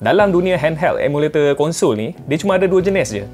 Dalam dunia handheld emulator konsol ni, dia cuma ada dua jenis je.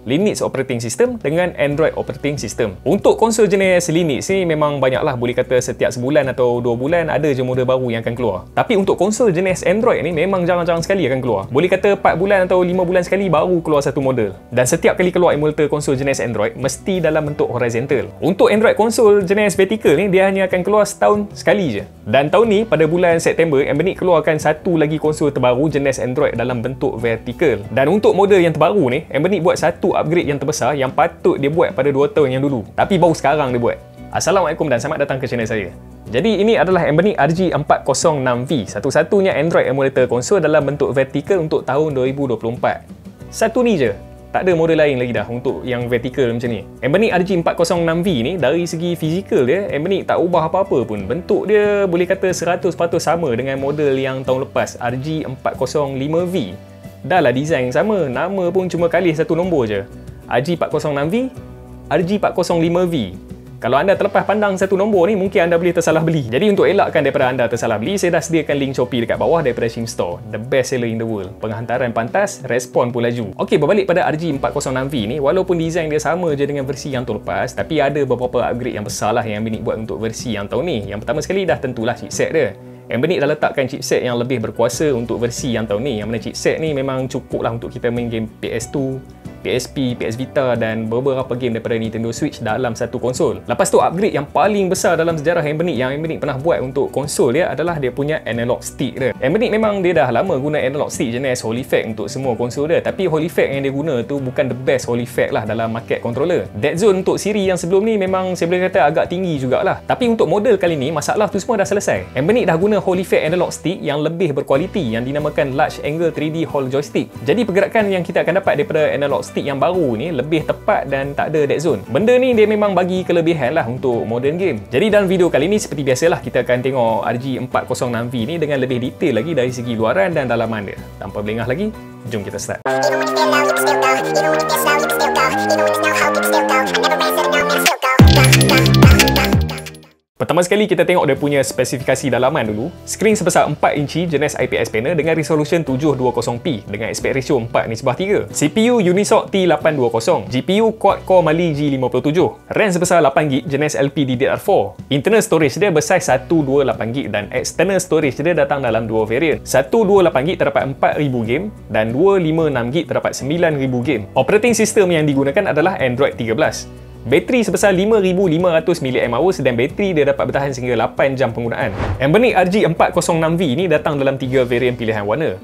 Linux operating system dengan Android operating system. Untuk konsol jenis Linux ni memang banyaklah, boleh kata setiap sebulan atau 2 bulan ada je model baru yang akan keluar. Tapi untuk konsol jenis Android ni memang jarang-jarang sekali akan keluar. Boleh kata 4 bulan atau 5 bulan sekali baru keluar satu model. Dan setiap kali keluar emulator konsol jenis Android mesti dalam bentuk horizontal. Untuk Android konsol jenis vertical ni dia hanya akan keluar setahun sekali je. Dan tahun ni pada bulan September, Anbernic keluarkan satu lagi konsol terbaru jenis Android dalam bentuk vertical. Dan untuk model yang terbaru ni, Anbernic buat satu upgrade yang terbesar yang patut dia buat pada 2 tahun yang dulu, tapi baru sekarang dia buat. Assalamualaikum dan selamat datang ke channel saya. Jadi ini adalah Anbernic RG406V, satu-satunya Android emulator konsol dalam bentuk vertical untuk tahun 2024. Satu ni je, tak ada model lain lagi dah untuk yang vertical macam ni. Anbernic RG406V ni dari segi fizikal dia, Anbernic tak ubah apa-apa pun. Bentuk dia boleh kata 100% sama dengan model yang tahun lepas, RG405V. Dah lah design sama, nama pun cuma kali satu nombor je. RG406V, RG405V. Kalau anda terlepas pandang satu nombor ni, mungkin anda boleh tersalah beli. Jadi untuk elakkan daripada anda tersalah beli, saya dah sediakan link Shopee dekat bawah daripada Shim Store. The best seller in the world. Penghantaran pantas, respon pun laju. Okey, berbalik pada RG406V ni, walaupun design dia sama je dengan versi yang tahun lepas, tapi ada beberapa upgrade yang besar lah yang Anbernic buat untuk versi yang tahun ni. Yang pertama sekali dah tentulah chipset dia. Anbernic dah letakkan chipset yang lebih berkuasa untuk versi yang tahun ni. Yang mana chipset ni memang cukup lah untuk kita main game PS2, PSP, PS Vita dan beberapa game daripada Nintendo Switch dalam satu konsol. Lepas tu upgrade yang paling besar dalam sejarah Anbernic yang Anbernic pernah buat untuk konsol dia adalah dia punya analog stick dia. Anbernic memang dia dah lama guna analog stick jenis Hall Effect untuk semua konsol dia, tapi Hall Effect yang dia guna tu bukan the best Hall Effect lah dalam market controller. Dead Zone untuk siri yang sebelum ni memang saya boleh kata agak tinggi jugalah. Tapi untuk model kali ni masalah tu semua dah selesai. Anbernic dah guna Hall Effect analog stick yang lebih berkualiti yang dinamakan Large Angle 3D Hall Joystick. Jadi pergerakan yang kita akan dapat daripada analog stick yang baru ni lebih tepat dan tak ada dead zone. Benda ni dia memang bagi kelebihan lah untuk modern game. Jadi dalam video kali ni seperti biasalah kita akan tengok RG406V ni dengan lebih detail lagi dari segi luaran dan dalaman dia. Tanpa berlengah lagi, jom kita start. Pertama sekali kita tengok dia punya spesifikasi dalaman dulu. Skrin sebesar 4 inci jenis IPS panel dengan resolution 720p dengan aspect ratio 4:3. CPU Unisoc T820, GPU quad-core Mali G57, RAM sebesar 8GB jenis LPDDR4. Internal storage dia bersaiz 128GB dan external storage dia datang dalam dua variant. 128GB terdapat 4000 game dan 256GB terdapat 9000 game. Operating system yang digunakan adalah Android 13. Bateri sebesar 5500 mAh dan bateri dia dapat bertahan sehingga 8 jam penggunaan. Anbernic RG406V ni datang dalam 3 varian pilihan warna.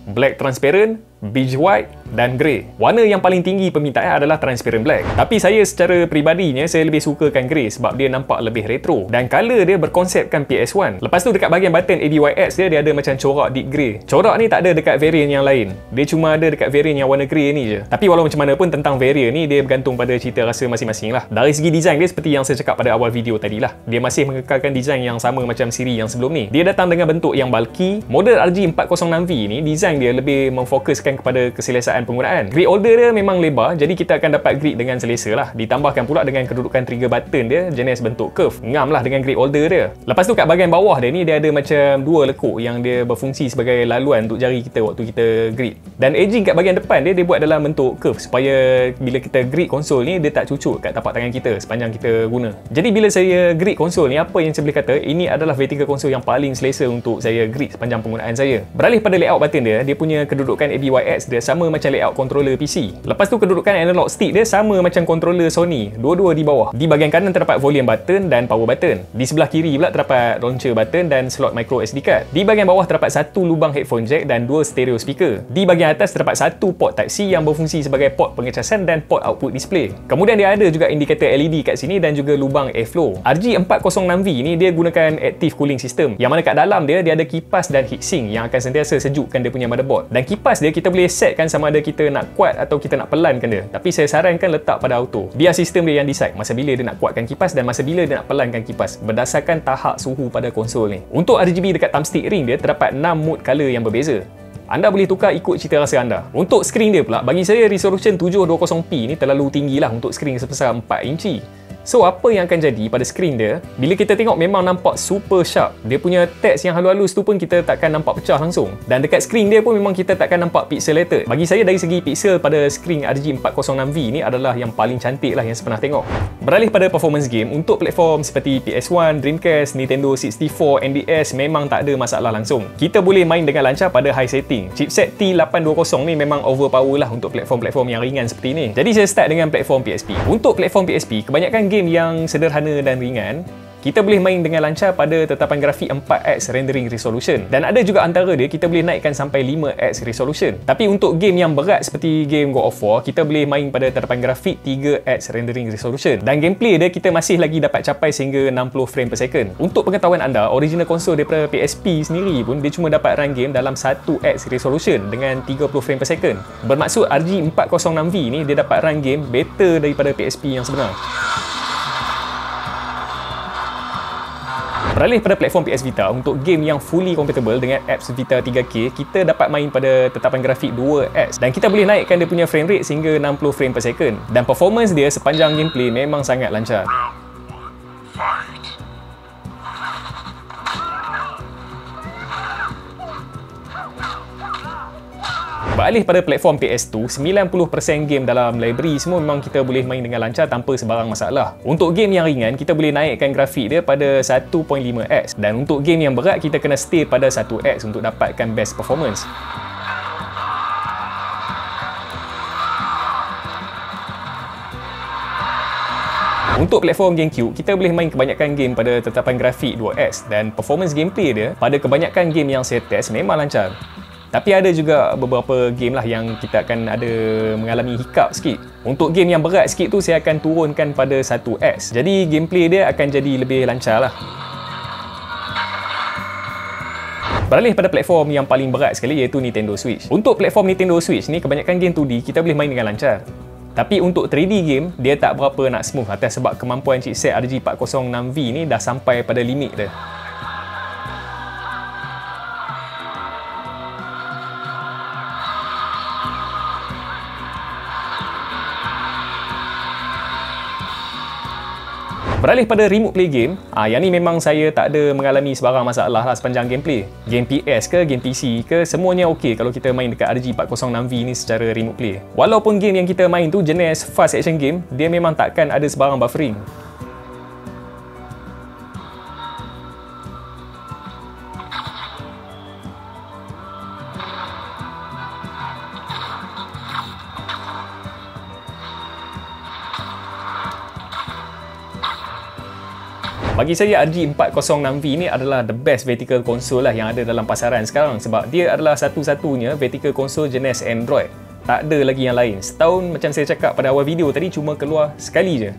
Black transparent, beige white dan grey. Warna yang paling tinggi permintaan adalah transparent black. Tapi saya secara peribadinya saya lebih sukakan grey sebab dia nampak lebih retro dan color dia berkonsepkan PS1. Lepas tu dekat bahagian button ABYX dia ada macam corak deep grey. Corak ni tak ada dekat varian yang lain. Dia cuma ada dekat varian yang warna grey ni je. Tapi walau macam mana pun tentang varian ni dia bergantung pada cita rasa masing-masing lah. Dari segi design dia seperti yang saya cakap pada awal video tadi lah. Dia masih mengekalkan design yang sama macam siri yang sebelum ni. Dia datang dengan bentuk yang bulky. Model RG406V ni design dia lebih memfokuskan kepada keselesaan penggunaan. Grip holder dia memang lebar, jadi kita akan dapat grip dengan selesa lah. Ditambahkan pula dengan kedudukan trigger button dia jenis bentuk curve. Ngam lah dengan grip holder dia. Lepas tu kat bahagian bawah dia ni dia ada macam dua lekuk yang dia berfungsi sebagai laluan untuk jari kita waktu kita grip. Dan edging kat bahagian depan dia buat dalam bentuk curve supaya bila kita grip konsol ni dia tak cucuk kat tapak tangan kita sepanjang kita guna. Jadi bila saya grip konsol ni, apa yang saya boleh kata, ini adalah vertical konsol yang paling selesa untuk saya grip sepanjang penggunaan saya. Beralih pada layout button dia punya kedudukan ABYX dia sama macam layout controller PC. Lepas tu kedudukan analog stick dia sama macam controller Sony, dua-dua di bawah. Di bahagian kanan terdapat volume button dan power button. Di sebelah kiri pula terdapat launcher button dan slot micro SD card. Di bahagian bawah terdapat satu lubang headphone jack dan dua stereo speaker. Di bahagian atas terdapat satu port Type-C yang berfungsi sebagai port pengecasan dan port output display. Kemudian dia ada juga indikator LED kat sini dan juga lubang airflow. RG406V ni dia gunakan active cooling system yang mana kat dalam dia ada kipas dan heatsink yang akan sentiasa sejukkan dia punya motherboard. Dan kipas dia kita boleh setkan sama ada kita nak kuat atau kita nak pelankan dia. Tapi saya sarankan letak pada auto. Biar sistem dia yang decide masa bila dia nak kuatkan kipas dan masa bila dia nak pelankan kipas berdasarkan tahap suhu pada konsol ni. Untuk RGB dekat thumbstick ring dia terdapat 6 mode color yang berbeza. Anda boleh tukar ikut cita rasa anda. Untuk skrin dia pula, bagi saya resolution 720p ni terlalu tinggi lah untuk skrin sebesar 4 inci. So apa yang akan jadi pada skrin dia, bila kita tengok memang nampak super sharp. Dia punya teks yang halus-halus tu pun kita takkan nampak pecah langsung. Dan dekat skrin dia pun memang kita takkan nampak pixelated. Bagi saya dari segi pixel pada skrin RG 406V ni adalah yang paling cantik lah yang saya pernah tengok. Beralih pada performance game, untuk platform seperti PS1, Dreamcast, Nintendo 64, NDS memang tak ada masalah langsung. Kita boleh main dengan lancar pada high setting. Chipset T820 ni memang overpower lah untuk platform-platform yang ringan seperti ni. Jadi saya start dengan platform PSP. Untuk platform PSP, kebanyakan game yang sederhana dan ringan, kita boleh main dengan lancar pada tetapan grafik 4x rendering resolution. Dan ada juga antara dia, kita boleh naikkan sampai 5x resolution. Tapi untuk game yang berat seperti game God of War, kita boleh main pada tetapan grafik 3x rendering resolution. Dan gameplay dia, kita masih lagi dapat capai sehingga 60 frame per second. Untuk pengetahuan anda, original konsol daripada PSP sendiri pun, dia cuma dapat run game dalam 1x resolution dengan 30 frame per second. Bermaksud RG 406V ni, dia dapat run game better daripada PSP yang sebenar. Beralih pada platform PS Vita, untuk game yang fully compatible dengan apps Vita 3K, kita dapat main pada tetapan grafik 2x dan kita boleh naikkan dia punya frame rate sehingga 60 frame per second. Dan performance dia sepanjang gameplay memang sangat lancar. Beralih pada platform PS2, 90% game dalam library semua memang kita boleh main dengan lancar tanpa sebarang masalah. Untuk game yang ringan, kita boleh naikkan grafik dia pada 1.5x dan untuk game yang berat, kita kena stay pada 1x untuk dapatkan best performance. Untuk platform GameCube, kita boleh main kebanyakan game pada tetapan grafik 2x dan performance gameplay dia pada kebanyakan game yang saya test memang lancar. Tapi ada juga beberapa game lah yang kita akan ada mengalami hiccup sikit. Untuk game yang berat sikit tu, saya akan turunkan pada 1x. Jadi gameplay dia akan jadi lebih lancar lah. Beralih pada platform yang paling berat sekali, iaitu Nintendo Switch. Untuk platform Nintendo Switch ni, kebanyakan game 2D kita boleh main dengan lancar. Tapi untuk 3D game, dia tak berapa nak smooth atas sebab kemampuan chipset RG 406V ni dah sampai pada limit dia. Beralih pada remote play game, yang ni memang saya tak ada mengalami sebarang masalah lah sepanjang gameplay. Game PS ke, game PC ke, semuanya okey kalau kita main dekat RG 406V ni secara remote play. Walaupun game yang kita main tu jenis fast action game, dia memang takkan ada sebarang buffering. Bagi saya RG 406V ni adalah the best vertical console lah yang ada dalam pasaran sekarang sebab dia adalah satu-satunya vertical console jenis Android. Tak ada lagi yang lain. Setahun macam saya cakap pada awal video tadi cuma keluar sekali je.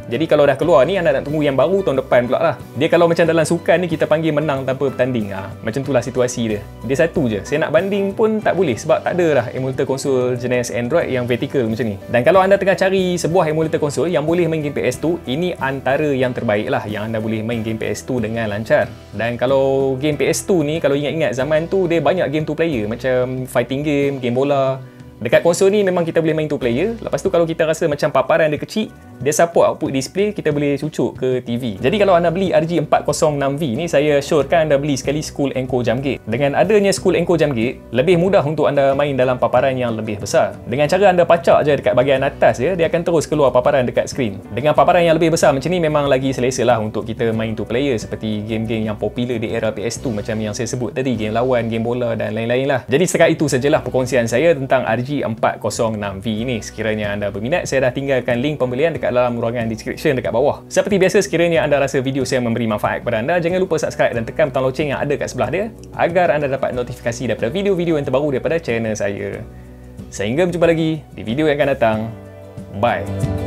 Jadi kalau dah keluar ni, anda nak tunggu yang baru tahun depan pula lah. Dia kalau macam dalam sukan ni, kita panggil menang tanpa bertanding. Macam itulah situasi dia. Dia satu je. Saya nak banding pun tak boleh sebab tak ada lah emulator konsol jenis Android yang vertical macam ni. Dan kalau anda tengah cari sebuah emulator konsol yang boleh main game PS2, ini antara yang terbaik lah yang anda boleh main game PS2 dengan lancar. Dan kalau game PS2 ni, kalau ingat-ingat zaman tu, dia banyak game 2 player macam fighting game, game bola. Dekat konsol ni memang kita boleh main 2 player. Lepas tu kalau kita rasa macam paparan dia kecil, dia support output display, kita boleh cucuk ke TV. Jadi kalau anda beli RG 406V ni, saya syorkan anda beli sekali School Enco Jump Gate. Dengan adanya School Enco Jump Gate, lebih mudah untuk anda main dalam paparan yang lebih besar. Dengan cara anda pacak je dekat bahagian atas dia akan terus keluar paparan dekat skrin. Dengan paparan yang lebih besar macam ni memang lagi selesa lah untuk kita main 2 player seperti game-game yang popular di era PS2 macam yang saya sebut tadi, game lawan, game bola dan lain-lain lah. Jadi setakat itu sajalah perkongsian saya tentang RG 406V ni. Sekiranya anda berminat, saya dah tinggalkan link pembelian dekat dalam ruangan description dekat bawah. Seperti biasa, sekiranya anda rasa video saya memberi manfaat kepada anda, jangan lupa subscribe dan tekan butang loceng yang ada kat sebelah dia agar anda dapat notifikasi daripada video-video yang terbaru daripada channel saya. Sehingga berjumpa lagi di video yang akan datang. Bye.